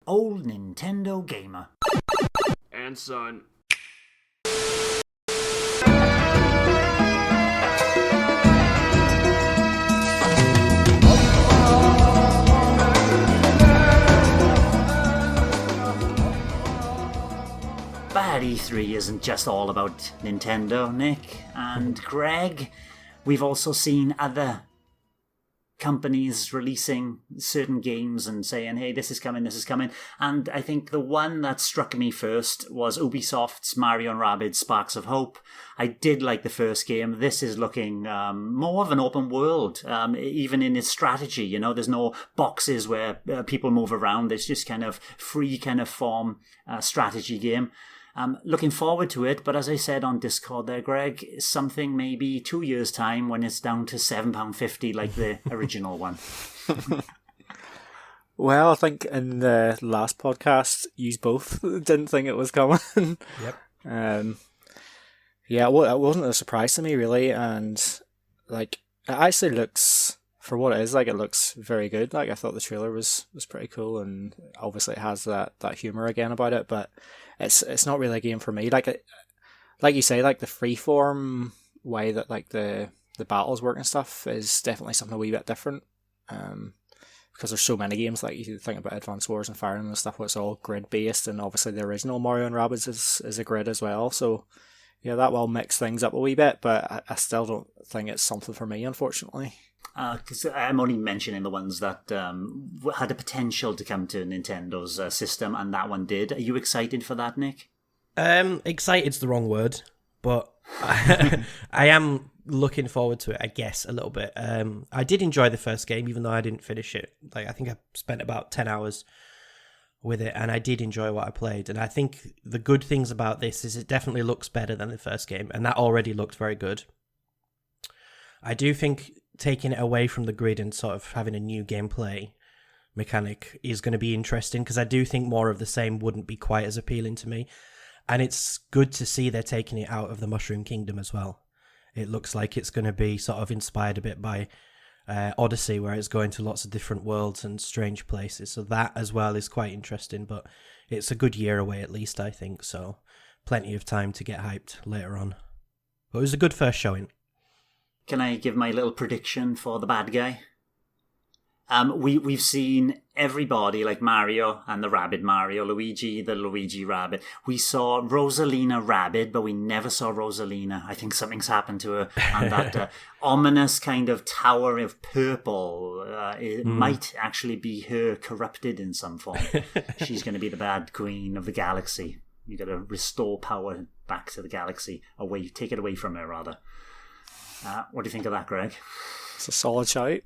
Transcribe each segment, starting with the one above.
Old Nintendo Gamer. And son. Bad E3 isn't just all about Nintendo, Nick and Greg. We've also seen other companies releasing certain games and saying, hey, this is coming, this is coming. And I think the one that struck me first was Ubisoft's Mario & Rabbids Sparks of Hope. I did like the first game. This is looking more of an open world, even in its strategy. You know, there's no boxes where people move around. It's just kind of free kind of form strategy game. Looking forward to it, but as I said on Discord there, Greg, something maybe 2 years' time when it's down to £7.50 like the original one. Well, I think in the last podcast, you both didn't think it was coming. Yep. Yeah, well, it wasn't a surprise to me, really, and like it actually looks, for what it is, like it looks very good. Like I thought the trailer was pretty cool, and obviously it has that humor again about it, but it's not really a game for me. Like you say, like the freeform way that like the battles work and stuff is definitely something a wee bit different. Because there's so many games, like you think about Advance Wars and Fire Emblem and stuff, where it's all grid based, and obviously the original Mario and Rabbids is a grid as well. So yeah, that will mix things up a wee bit, but I still don't think it's something for me, unfortunately. Because I'm only mentioning the ones that had a potential to come to Nintendo's system, and that one did. Are you excited for that, Nick? Excited's the wrong word, but I am looking forward to it, I guess, a little bit. I did enjoy the first game, even though I didn't finish it. Like I think I spent about 10 hours with it, and I did enjoy what I played. And I think the good things about this is it definitely looks better than the first game, and that already looked very good. I do think taking it away from the grid and sort of having a new gameplay mechanic is going to be interesting, because I do think more of the same wouldn't be quite as appealing to me. And it's good to see they're taking it out of the Mushroom Kingdom as well. It looks like it's going to be sort of inspired a bit by Odyssey, where it's going to lots of different worlds and strange places. So that as well is quite interesting, but it's a good year away at least, I think. So plenty of time to get hyped later on. But it was a good first showing. Can I give my little prediction for the bad guy? We've seen everybody, like Mario and the Rabbid Mario, Luigi, the Luigi Rabbid. We saw Rosalina Rabbid, but we never saw Rosalina. I think something's happened to her. And that ominous kind of tower of purple, it might actually be her corrupted in some form. She's going to be the bad queen of the galaxy. You got to restore power back to the galaxy, take it away from her, rather. What do you think of that, Greg? It's a solid shout.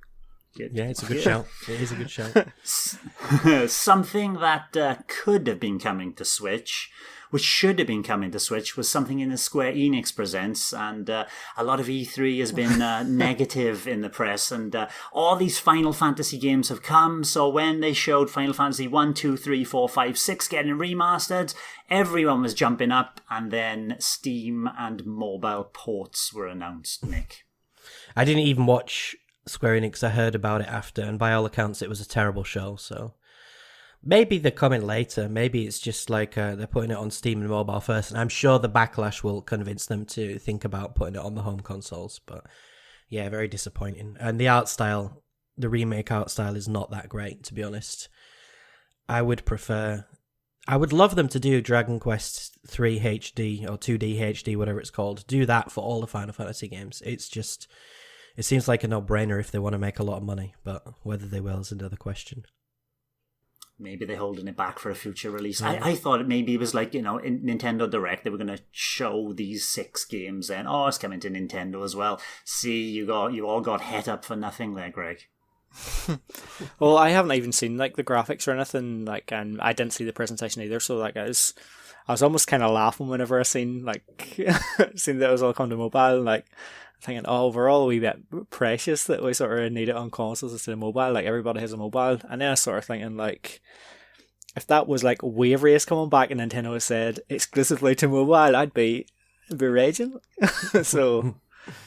Good. Yeah, it's a good shout. It is a good shout. Something that could have been coming to Switch, which should have been coming to Switch, was something in the Square Enix Presents, and a lot of E3 has been negative in the press, and all these Final Fantasy games have come, so when they showed Final Fantasy 1, 2, 3, 4, 5, 6 getting remastered, everyone was jumping up, and then Steam and mobile ports were announced, Nick. I didn't even watch Square Enix. I heard about it after, and by all accounts it was a terrible show, so maybe they're coming later. Maybe it's just like they're putting it on Steam and mobile first, and I'm sure the backlash will convince them to think about putting it on the home consoles. But yeah, very disappointing. And the art style, the remake art style, is not that great, to be honest. I would love them to do Dragon Quest 3 HD or 2D HD, whatever it's called. Do that for all the Final Fantasy games. It seems like a no-brainer if they want to make a lot of money, but whether they will is another question. Maybe they're holding it back for a future release. Yeah. I thought maybe it was like, in Nintendo Direct, they were going to show these 6 games and, it's coming to Nintendo as well. See, you all got het up for nothing there, Greg. Well, I haven't even seen like the graphics or anything, like, and I didn't see the presentation either, so like I was almost kind of laughing whenever I seen that it was all come to mobile, like thinking, we're all a wee bit precious that we sort of need it on consoles instead of mobile, like everybody has a mobile. And then I was sort of thinking, like, if that was like Wave Race coming back and Nintendo said exclusively to mobile, I'd be raging. So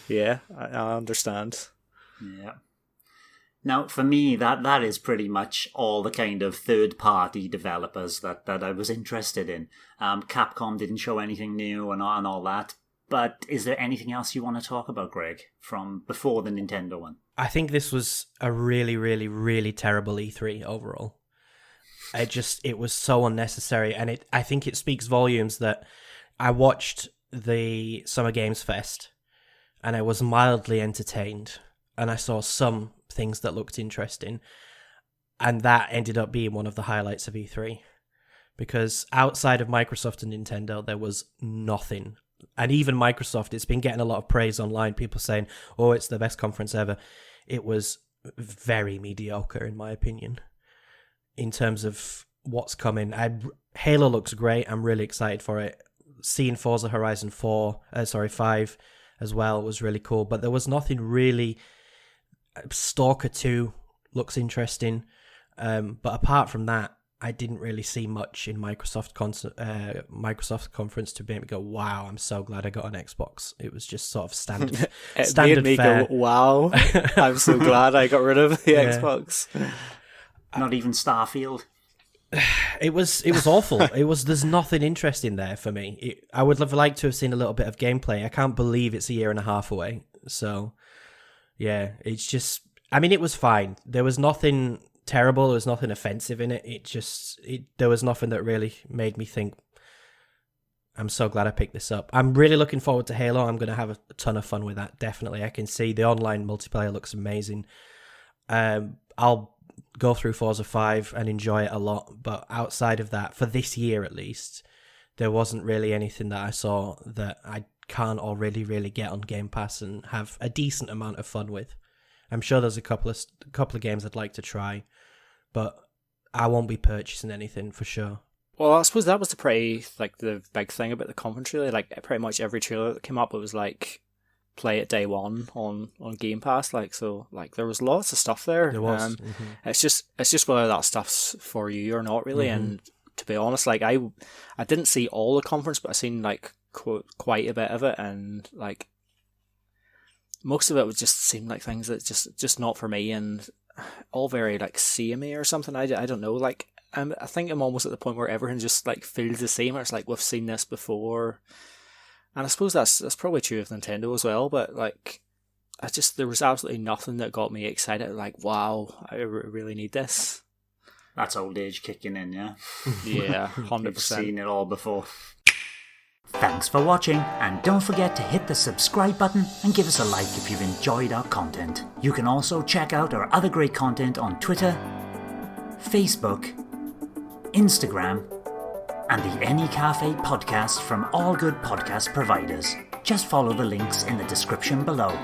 yeah, I understand. Yeah. Now, for me, that is pretty much all the kind of third-party developers that I was interested in. Capcom didn't show anything new and all that. But is there anything else you want to talk about, Greg, from before the Nintendo one? I think this was a really, really, really terrible E3 overall. It was so unnecessary, and I think it speaks volumes that I watched the Summer Games Fest, and I was mildly entertained, and I saw some things that looked interesting, and that ended up being one of the highlights of E3, because outside of Microsoft and Nintendo, there was nothing. And even Microsoft, it's been getting a lot of praise online, people saying, oh, it's the best conference ever. It was very mediocre, in my opinion, in terms of what's coming. Halo looks great. I'm really excited for it. Seeing Forza Horizon 5 as well was really cool. But there was nothing really. Stalker 2 looks interesting. But apart from that, I didn't really see much in Microsoft conference to make me go, wow, I'm so glad I got an Xbox. It was just sort of standard made me fare. go, wow, I'm so glad I got rid of the Xbox. Not even Starfield. It was awful. There's nothing interesting there for me. I would have liked to have seen a little bit of gameplay. I can't believe it's a year and a half away. So yeah, it's just, I mean, it was fine. There was nothing terrible. There was nothing offensive in it. There was nothing that really made me think, I'm so glad I picked this up. I'm really looking forward to Halo. I'm going to have a ton of fun with that. Definitely. I can see the online multiplayer looks amazing. I'll go through Forza 5 and enjoy it a lot. But outside of that, for this year at least, there wasn't really anything that I saw that I can't already really get on Game Pass and have a decent amount of fun with. I'm sure there's a couple of games I'd like to try, but I won't be purchasing anything for sure. Well, I suppose that was the big thing about the conference, really. Like, pretty much every trailer that came up, it was like, play it day one on Game Pass. Like, so, like, there was lots of stuff there. There was. It's just whether that stuff's for you or not, really. And to be honest, like, I didn't see all the conference, but I seen like quite a bit of it, and like, most of it would just seem like things that just not for me, and all very like samey or something. I don't know. Like, I think I'm almost at the point where everything just like feels the same. Or it's like we've seen this before, and I suppose that's probably true of Nintendo as well. But like, there was absolutely nothing that got me excited. Like, wow, I really need this. That's old age kicking in, yeah. Yeah, 100%. You've seen it all before. Thanks for watching, and don't forget to hit the subscribe button and give us a like if you've enjoyed our content. You can also check out our other great content on Twitter, Facebook, Instagram, and the N-E Café podcast from all good podcast providers. Just follow the links in the description below.